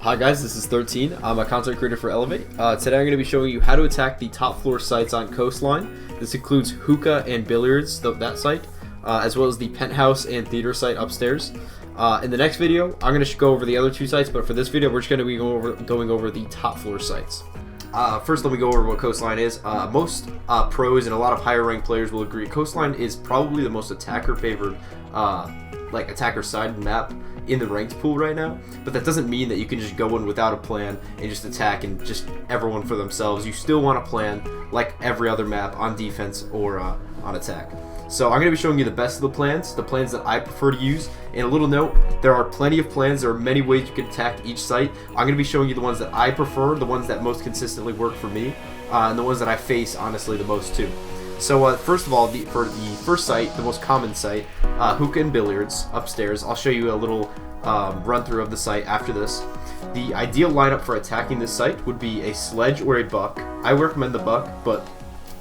Hi guys, this is Thrtn. I'm a content creator for Elevate. Today I'm going to be showing you how to attack the top floor sites on Coastline. This includes Hookah and Billiards, that site, as well as the Penthouse and Theater site upstairs. In the next video, I'm going to go over the other two sites, but for this video, we're just going to be going over the top floor sites. First, let me go over what Coastline is. Most pros and a lot of higher ranked players will agree Coastline is probably the most attacker favored, attacker side map in the ranked pool right now, but that doesn't mean that you can just go in without a plan and just attack and just everyone for themselves. You still want to plan like every other map on defense or on attack. So I'm going to be showing you the best of the plans that I prefer to use. And a little note, there are plenty of plans. There are many ways you can attack each site. I'm going to be showing you the ones that I prefer, the ones that most consistently work for me, and the ones that I face honestly the most too. So first of all, for the first site, the most common site, Hookah and Billiards upstairs. I'll show you a little run through of the site after this. The ideal lineup for attacking this site would be a Sledge or a Buck. I recommend the Buck, but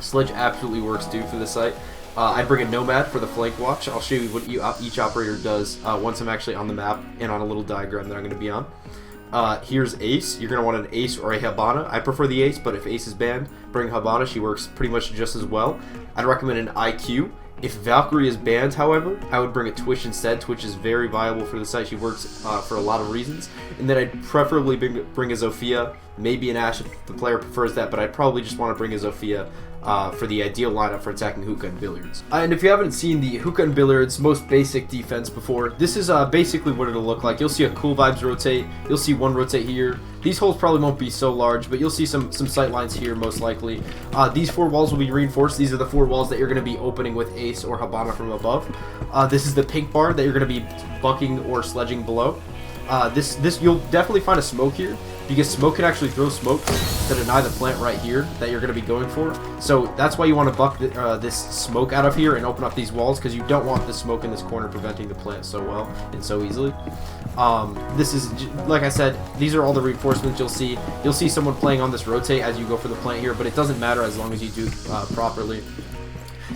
Sledge absolutely works too for this site. I'd bring a Nomad for the flank watch. I'll show you what each operator does once I'm actually on the map and on a little diagram that I'm going to be on. Here's Ace. You're going to want an Ace or a Habana. I prefer the Ace, but if Ace is banned, bring Habana. She works pretty much just as well. I'd recommend an IQ. If Valkyrie is banned, however, I would bring a Twitch instead. Twitch is very viable for the site. She works for a lot of reasons. And then I'd preferably bring a Zofia, maybe an Ashe if the player prefers that, but I'd probably just want to bring a Zofia for the ideal lineup for attacking Hookah and Billiards. And if you haven't seen the Hookah and Billiards most basic defense before, this is basically what it'll look like. You'll see a Cool Vibes rotate. You'll see one rotate here. These holes probably won't be so large, but you'll see some sight lines here most likely. These four walls will be reinforced. These are the four walls that you're going to be opening with Ace or Habana from above. This is the pink bar that you're going to be bucking or sledging below. This you'll definitely find a smoke here, because smoke can actually throw smokes to deny the plant right here that you're going to be going for. So that's why you want to buck this smoke out of here and open up these walls, because you don't want the smoke in this corner preventing the plant so well and so easily. This is, like I said, these are all the reinforcements you'll see. You'll see someone playing on this rotate as you go for the plant here, but it doesn't matter as long as you do properly.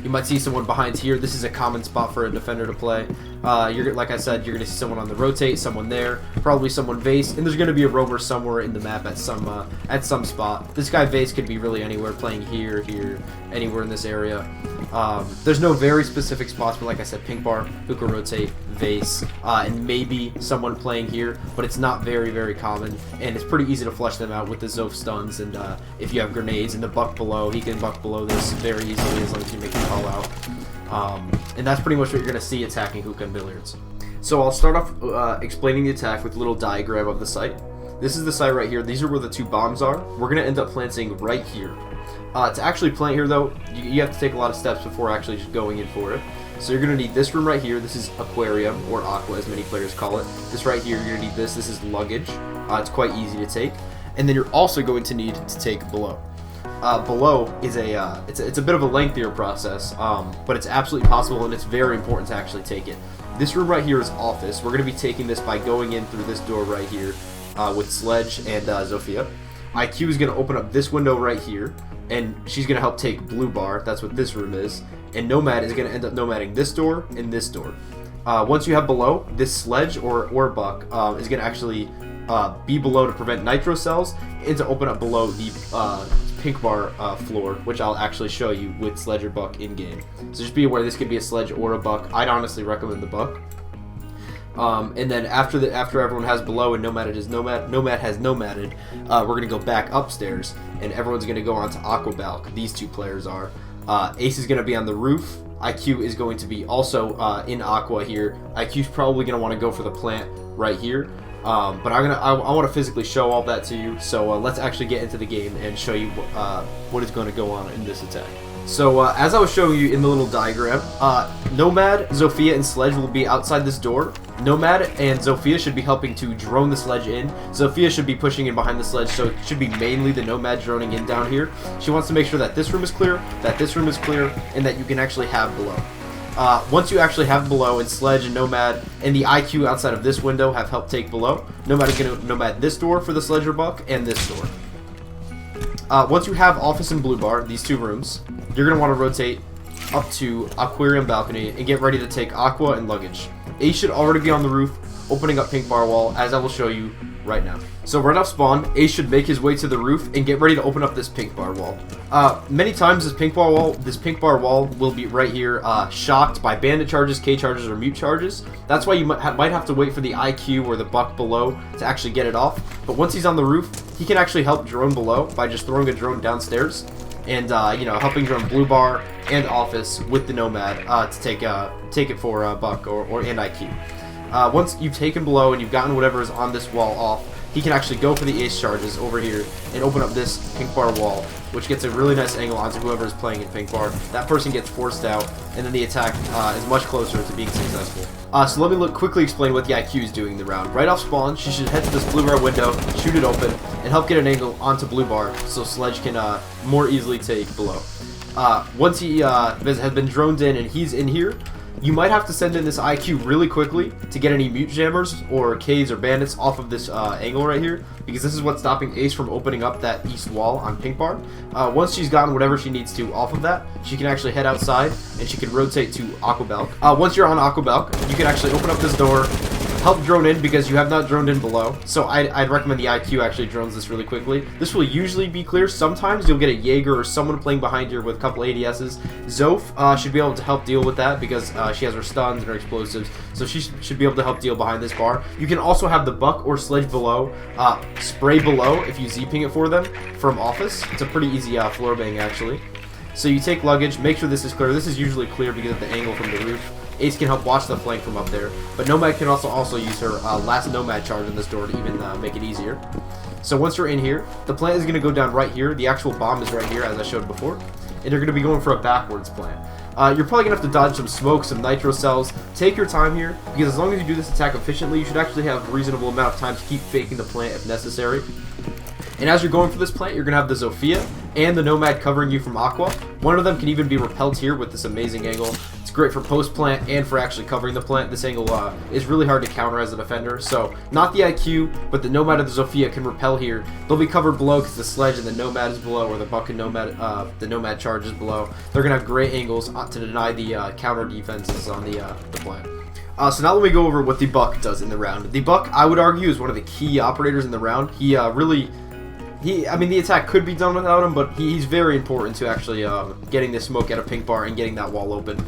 You might see someone behind here. This is a common spot for a defender to play. Like I said, you're going to see someone on the rotate, someone there, probably someone vase, and there's going to be a roamer somewhere in the map at some spot. This guy vase could be really anywhere, playing here, anywhere in this area. There's no very specific spots, but like I said, pink bar, Hookah rotate, vase, and maybe someone playing here, but it's not very, very common, and it's pretty easy to flush them out with the Zof stuns, and if you have grenades and the buck below, he can buck below this very easily as long as you make the call out. And that's pretty much what you're going to see attacking Hookah and Billiards. So I'll start off explaining the attack with a little diagram of the site. This is the site right here. These are where the two bombs are. We're going to end up planting right here. To actually plant here, though, you have to take a lot of steps before actually just going in for it. So you're going to need this room right here. This is aquarium, or aqua as many players call it. This right here, you're going to need this. This is luggage. It's quite easy to take. And then you're also going to need to take below. Below is it's a bit of a lengthier process, but it's absolutely possible, and it's very important to actually take it. This room right here is office. We're going to be taking this by going in through this door right here with Sledge and Zofia. IQ is going to open up this window right here, and she's going to help take blue bar. That's what this room is. And Nomad is going to end up nomading this door and this door. Once you have below, this Sledge or Buck is going to actually be below to prevent nitro cells and to open up below the pink bar floor, which I'll actually show you with Sledge or Buck in game. So just be aware this could be a Sledge or a Buck. I'd honestly recommend the Buck. And then after everyone has below and Nomad has nomaded, we're gonna go back upstairs and everyone's gonna go onto Aqua Balk. These two players are. Ace is gonna be on the roof. IQ is going to be also in Aqua here. IQ's probably gonna want to go for the plant right here. But I want to physically show all that to you, so let's actually get into the game and show you what is going to go on in this attack. So as I was showing you in the little diagram, Nomad, Zofia, and Sledge will be outside this door. Nomad and Zofia should be helping to drone the Sledge in. Zofia should be pushing in behind the Sledge, so it should be mainly the Nomad droning in down here. She wants to make sure that this room is clear, that this room is clear, and that you can actually have below. Once you actually have below, and Sledge and Nomad and the IQ outside of this window have helped take below, Nomad is going to nomad this door for the Sledge or Buck and this door. Once you have office and blue bar, these two rooms, you're going to want to rotate up to aquarium balcony and get ready to take aqua and luggage. Ace should already be on the roof. opening up pink bar wall, as I will show you right now. So right off spawn, Ace should make his way to the roof and get ready to open up this pink bar wall. Many times this pink bar wall will be right here, shocked by bandit charges, K charges, or mute charges. That's why you might have to wait for the IQ or the buck below to actually get it off. But once he's on the roof, he can actually help drone below by just throwing a drone downstairs and helping drone blue bar and office with the nomad to take it for buck or and IQ. Once you've taken below and you've gotten whatever is on this wall off, he can actually go for the ace charges over here and open up this pink bar wall, which gets a really nice angle onto whoever is playing in pink bar. That person gets forced out, and then the attack is much closer to being successful. So let me quickly explain what the IQ is doing in the round. Right off spawn, she should head to this blue bar window, shoot it open, and help get an angle onto blue bar so Sledge can more easily take below. Once he has been droned in and he's in here, you might have to send in this IQ really quickly to get any mute jammers or Ks or bandits off of this angle right here, because this is what's stopping Ace from opening up that east wall on pink bar. Once she's gotten whatever she needs to off of that, she can actually head outside and she can rotate to Aquabalk. Once you're on Aquabalk, you can actually open up this door, help drone in because you have not droned in below. So I'd recommend the IQ actually drones this really quickly. This will usually be clear. Sometimes you'll get a Jaeger or someone playing behind here with a couple ADSs. Zoph should be able to help deal with that because she has her stuns and her explosives. So she should be able to help deal behind this bar. You can also have the buck or Sledge below spray below if you Z-ping it for them from office. It's a pretty easy floor bang actually. So you take luggage, make sure this is clear. This is usually clear because of the angle from the roof. Ace can help watch the flank from up there, but Nomad can also use her last Nomad charge in this door to even make it easier. So once you're in here, the plant is going to go down right here. The actual bomb is right here, as I showed before, and you're going to be going for a backwards plant. You're probably going to have to dodge some smoke, some nitro cells. Take your time here, because as long as you do this attack efficiently, you should actually have a reasonable amount of time to keep faking the plant if necessary. And as you're going for this plant, you're going to have the Zofia and the Nomad covering you from Aqua. One of them can even be repelled here with this amazing angle. It's great for post plant and for actually covering the plant. This angle is really hard to counter as a defender. So not the IQ, but the Nomad and the Zofia can repel here. They'll be covered below because the Sledge and the Nomad is below, or the Buck and Nomad, the Nomad charge is below. They're going to have great angles to deny the counter defenses on the plant. So now let me go over what the Buck does in the round. The Buck, I would argue, is one of the key operators in the round. I mean, the attack could be done without him, but he's very important to actually getting this smoke out of pink bar and getting that wall open.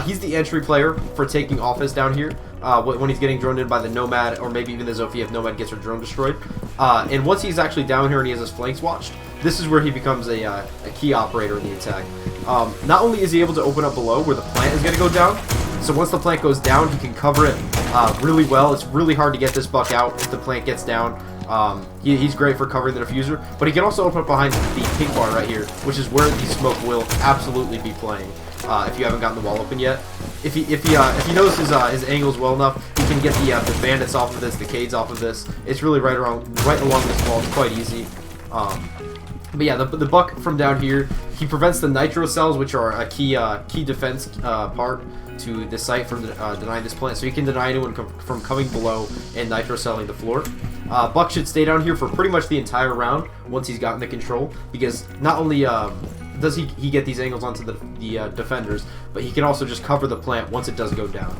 He's the entry player for taking office down here when he's getting droned in by the Nomad, or maybe even the Zofia if Nomad gets her drone destroyed. And once he's actually down here and he has his flanks watched, this is where he becomes a key operator in the attack. Not only is he able to open up below where the plant is going to go down, so once the plant goes down, he can cover it really well. It's really hard to get this Buck out if the plant gets down. He's great for covering the diffuser, but he can also open up behind the pink bar right here, which is where the smoke will absolutely be playing. If you haven't gotten the wall open yet, if he knows his angles well enough, he can get the bandits off of this, the Cades off of this. It's really right along this wall. It's quite easy. But yeah, the Buck from down here, he prevents the nitro cells, which are a key defense part to the site from denying this plant, so he can deny anyone from coming below and nitro selling the floor. Buck should stay down here for pretty much the entire round once he's gotten the control, because not only does he get these angles onto the defenders, but he can also just cover the plant once it does go down.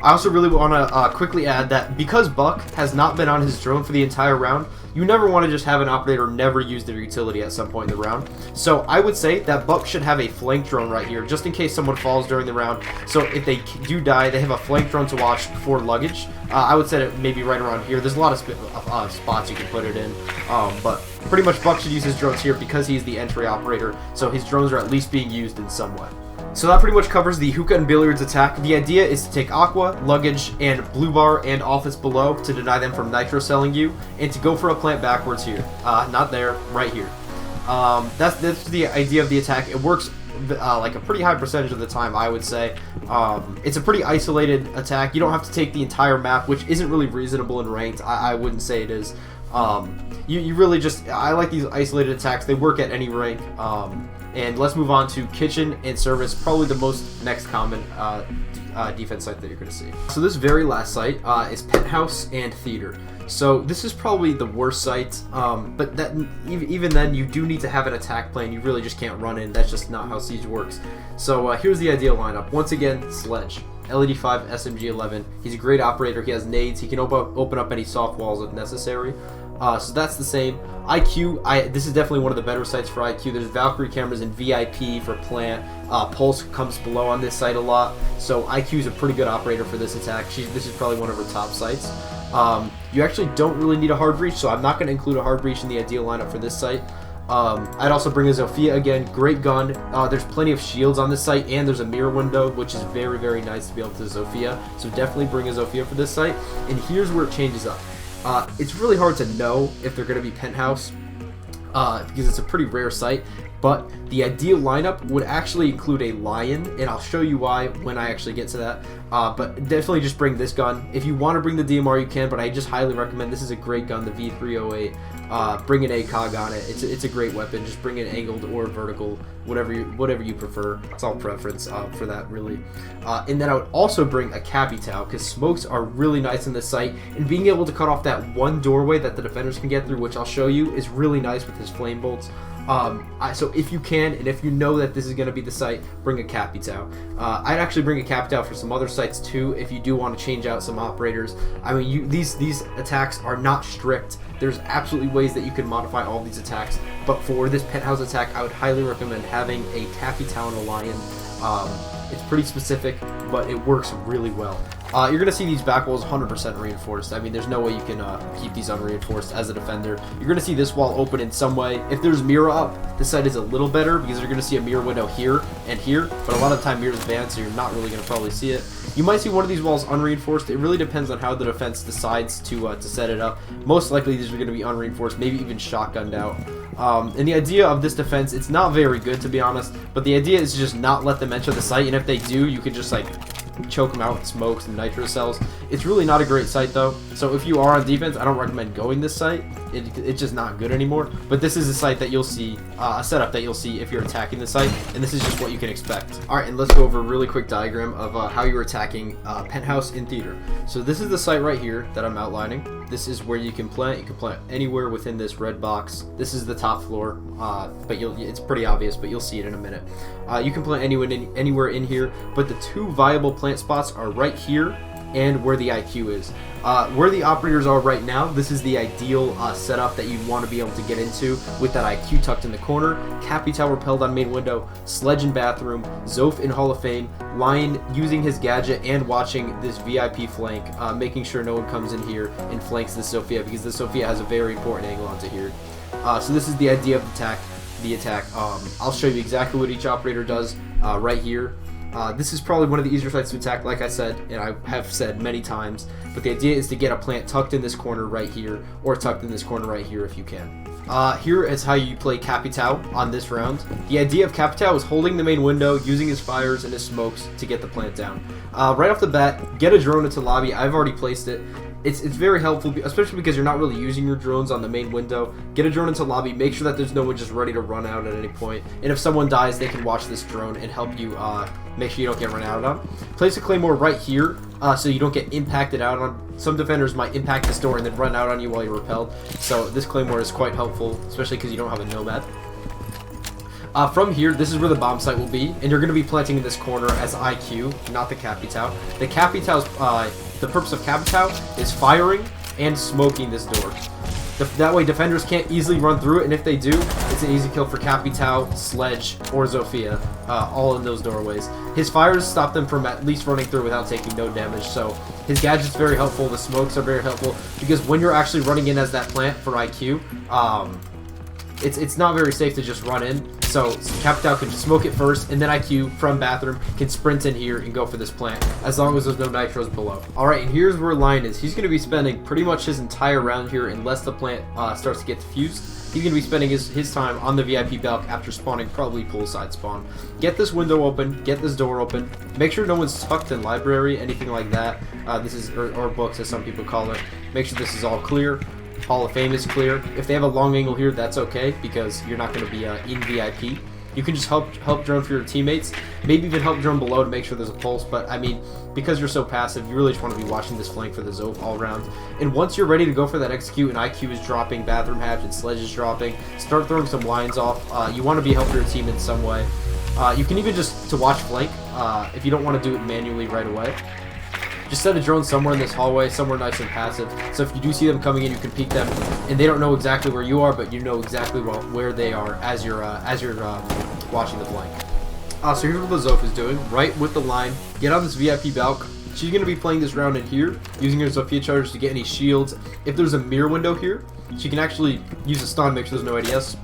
I also really want to quickly add that because Buck has not been on his drone for the entire round, you never want to just have an operator never use their utility at some point in the round. So I would say that Buck should have a flank drone right here, just in case someone falls during the round. So if they do die, they have a flank drone to watch for luggage. I would set it maybe right around here. There's a lot of spots you can put it in, but pretty much Buck should use his drones here because he's the entry operator, so his drones are at least being used in some way. So that pretty much covers the Hookah and Billiards attack. The idea is to take Aqua, Luggage, and Blue Bar and Office below to deny them from nitro selling you, and to go for a plant backwards here. Not there, right here. That's the idea of the attack. It works like a pretty high percentage of the time, I would say. It's a pretty isolated attack. You don't have to take the entire map, which isn't really reasonable in ranked. I wouldn't say it is. You really just, I like these isolated attacks. They work at any rank. And let's move on to Kitchen and Service, probably the most next common defense site that you're going to see. So this very last site is Penthouse and Theater. So this is probably the worst site, but even then you do need to have an attack plan. You really just can't run in. That's just not how Siege works. So here's the ideal lineup. Once again, Sledge. LED5 SMG11. He's a great operator. He has nades. He can open up any soft walls if necessary. So that's the same. IQ, this is definitely one of the better sites for IQ. There's Valkyrie cameras and VIP for plant. Pulse comes below on this site a lot. So IQ is a pretty good operator for this attack. This is probably one of her top sites. You actually don't really need a hard breach, so I'm not going to include a hard breach in the ideal lineup for this site. I'd also bring a Zofia again, great gun. There's plenty of shields on this site, and there's a mirror window, which is very, very nice to be able to Zofia. So definitely bring a Zofia for this site. And here's where it changes up. It's really hard to know if they're going to be Penthouse, because it's a pretty rare site. But the ideal lineup would actually include a Lion, and I'll show you why when I actually get to that. But definitely just bring this gun. If you want to bring the DMR, you can, but I just highly recommend. This is a great gun, the V308. Bring an ACOG on it. It's a great weapon. Just bring it angled or vertical, whatever you prefer. It's all preference for that, really. And then I would also bring a Capitao, because smokes are really nice in this site, and being able to cut off that one doorway that the defenders can get through, which I'll show you, is really nice with his flame bolts. So if you can, and if you know that this is going to be the site, bring a Capitao. I'd actually bring a Capitao for some other sites too, if you do want to change out some operators. I mean, these attacks are not strict. There's absolutely ways that you can modify all these attacks, but for this Penthouse attack, I would highly recommend having a Capitao and a Lion. It's pretty specific, but it works really well. You're going to see these back walls 100% reinforced. I mean, there's no way you can keep these unreinforced as a defender. You're going to see this wall open in some way. If there's mirror up, this side is a little better because you're going to see a mirror window here and here, but a lot of the time mirror's banned, so you're not really going to probably see it. You might see one of these walls unreinforced. It really depends on how the defense decides to set it up. Most likely these are going to be unreinforced, maybe even shotgunned out. And the idea of this defense, it's not very good to be honest, but the idea is to just not let them enter the site, and if they do, you can just like choke them out with smokes and nitro cells. It's really not a great site though, so if you are on defense, I don't recommend going this site. It's just not good anymore, but this is a site that you'll see, a setup that you'll see if you're attacking the site, and this is just what you can expect. Alright, and let's go over a really quick diagram of how you're attacking Penthouse in Theater. So this is the site right here that I'm outlining. This is where you can plant. You can plant anywhere within this red box. This is the top floor, but it's pretty obvious, but you'll see it in a minute. You can plant anywhere in here, but the two viable plant spots are right here and where the IQ is. Where the operators are right now, this is the ideal setup that you want to be able to get into with that IQ tucked in the corner, Capitao repelled on main window, Sledge in bathroom, Zof in Hall of Fame, Lion using his gadget and watching this VIP flank, making sure no one comes in here and flanks this Zofia, because the Zofia has a very important angle onto here. So this is the idea of the attack. I'll show you exactly what each operator does right here. This is probably one of the easier sites to attack, like I said, and I have said many times, but the idea is to get a plant tucked in this corner right here, or tucked in this corner right here if you can. Here is how you play Capitao on this round. The idea of Capitao is holding the main window, using his fires and his smokes to get the plant down. Right off the bat, get a drone into lobby. I've already placed it. It's very helpful, especially because you're not really using your drones on the main window. Get a drone into lobby, make sure that there's no one just ready to run out at any point, and if someone dies, they can watch this drone and help you make sure you don't get run out on. Place a claymore right here, so you don't get impacted out on. Some defenders might impact this door and then run out on you while you're repelled, so this claymore is quite helpful, especially because you don't have a nomad. From here, this is where the bomb site will be, and you're going to be planting in this corner as IQ, not the Capitao. The Capitao's, the purpose of Capitao is firing and smoking this door. That way defenders can't easily run through it, and if they do, it's an easy kill for Capitao, Sledge, or Zofia, all in those doorways. His fires stop them from at least running through without taking no damage, so his gadget's very helpful, the smokes are very helpful, because when you're actually running in as that plant for IQ, it's not very safe to just run in. So Capitao can smoke it first, and then IQ from bathroom can sprint in here and go for this plant, as long as there's no nitros below. Alright, and here's where Lion is. He's going to be spending pretty much his entire round here unless the plant starts to get diffused. He's going to be spending his time on the VIP balk after spawning, probably poolside spawn. Get this window open, get this door open, make sure no one's tucked in library, anything like that. This is, or books as some people call it. Make sure this is all clear. Hall of Fame is clear. If they have a long angle here, that's okay, because you're not going to be in VIP. You can just help drone for your teammates, maybe even help drone below to make sure there's a pulse, but I mean, because you're so passive, you really just want to be watching this flank for the Zof all around. And once you're ready to go for that execute and IQ is dropping, bathroom hatch and Sledge is dropping, start throwing some lines off. You want to be helping your team in some way. You can even just to watch flank if you don't want to do it manually right away. Just set a drone somewhere in this hallway, somewhere nice and passive. So if you do see them coming in, you can peek them, and they don't know exactly where you are, but you know exactly where they are as you're watching the flank. So here's what the Zof is doing. Right with the line, get on this VIP balk. She's going to be playing this round in here, using her Zofia charges to get any shields. If there's a mirror window here, she can actually use a stun, make sure there's no ADS.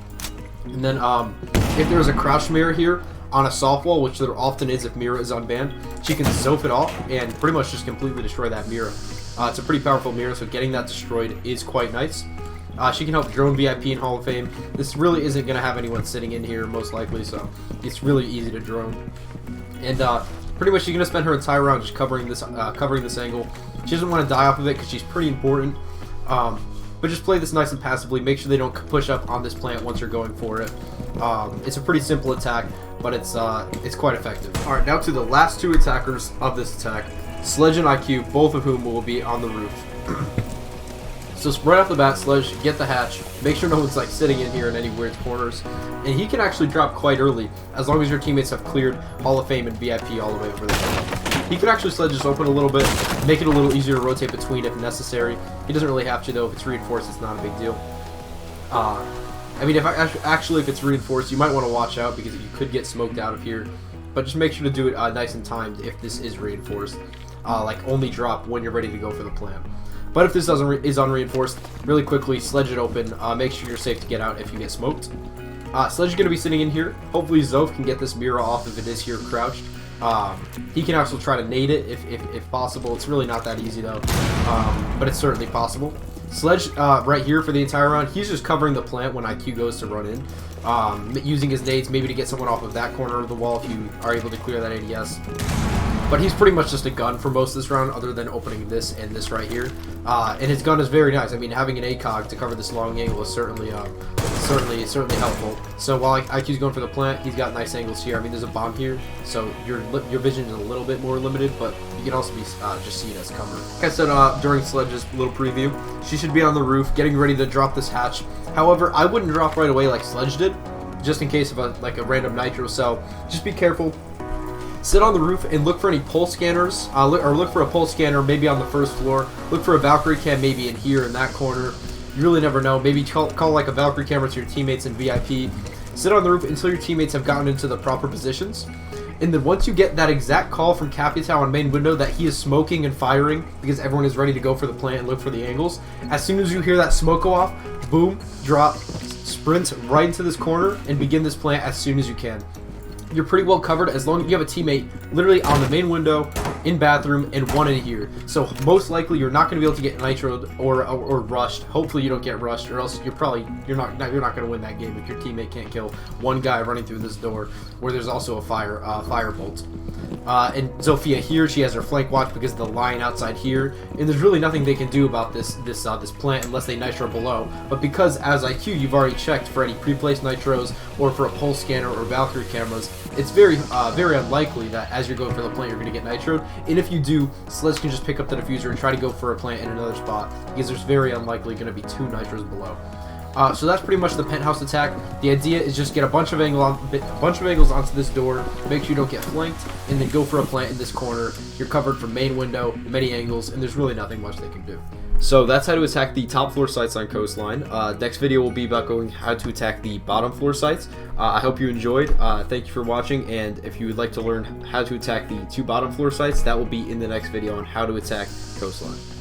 And then if there's a crouch mirror here on a soft wall, which there often is if mirror is unbanned, she can Zof it off and pretty much just completely destroy that mirror. It's a pretty powerful mirror, so getting that destroyed is quite nice. She can help drone VIP in Hall of Fame. This really isn't going to have anyone sitting in here, most likely, so it's really easy to drone. And pretty much she's going to spend her entire round just covering this angle. She doesn't want to die off of it because she's pretty important. But just play this nice and passively. Make sure they don't push up on this plant once you're going for it. It's a pretty simple attack, but it's quite effective. Alright, now to the last two attackers of this attack, Sledge and Iq, both of whom will be on the roof. So right off the bat, Sledge, get the hatch, make sure no one's like sitting in here in any weird corners, and he can actually drop quite early, as long as your teammates have cleared Hall of Fame and VIP all the way over there. He could actually Sledge this open a little bit, make it a little easier to rotate between if necessary. He doesn't really have to though. If it's reinforced, it's not a big deal. I mean, if it's reinforced, you might want to watch out because you could get smoked out of here. But just make sure to do it nice and timed if this is reinforced. Like only drop when you're ready to go for the plan. But if this is unreinforced, really quickly Sledge it open. Make sure you're safe to get out if you get smoked. Sledge is going to be sitting in here. Hopefully Zof can get this mirror off if it is here crouched. He can also try to nade it if possible. It's really not that easy though, but it's certainly possible. Sledge right here for the entire round, he's just covering the plant when IQ goes to run in, using his nades maybe to get someone off of that corner of the wall if you are able to clear that ADS. But he's pretty much just a gun for most of this round, other than opening this and this right here. And his gun is very nice. I mean, having an ACOG to cover this long angle is certainly helpful. So while IQ's going for the plant, he's got nice angles here. I mean, there's a bomb here, so your vision is a little bit more limited, but you can also be just see it as cover. Like I said during Sledge's little preview, she should be on the roof, getting ready to drop this hatch. However, I wouldn't drop right away like Sledge did, just in case of a random nitro. So just be careful. Sit on the roof and look for any pulse scanners, or look for a pulse scanner maybe on the first floor. Look for a Valkyrie cam maybe in here in that corner. You really never know. Maybe call like a Valkyrie camera to your teammates in VIP. Sit on the roof until your teammates have gotten into the proper positions. And then once you get that exact call from Capital on main window that he is smoking and firing because everyone is ready to go for the plant and look for the angles, as soon as you hear that smoke go off, boom, drop, sprint right into this corner and begin this plant as soon as you can. You're pretty well covered as long as you have a teammate literally on the main window, in bathroom, and one in here. So most likely you're not going to be able to get nitroed or rushed. Hopefully you don't get rushed, or else you're not going to win that game if your teammate can't kill one guy running through this door where there's also a fire bolt. And Zofia here, she has her flank watch because of the line outside here, and there's really nothing they can do about this plant unless they nitro below. But because as IQ you've already checked for any pre-placed nitros or for a pulse scanner or Valkyrie cameras, it's very unlikely that as you're going for the plant you're going to get nitroed. And if you do, Sledge can just pick up the diffuser and try to go for a plant in another spot because there's very unlikely going to be 2 nitros below. So that's pretty much the Penthouse attack. The idea is just get a bunch of angles onto this door, make sure you don't get flanked, and then go for a plant in this corner. You're covered from main window, many angles, and there's really nothing much they can do. So that's how to attack the top floor sites on Coastline. Next video will be about how to attack the bottom floor sites. I hope you enjoyed. Thank you for watching, and if you would like to learn how to attack the 2 bottom floor sites, that will be in the next video on how to attack Coastline.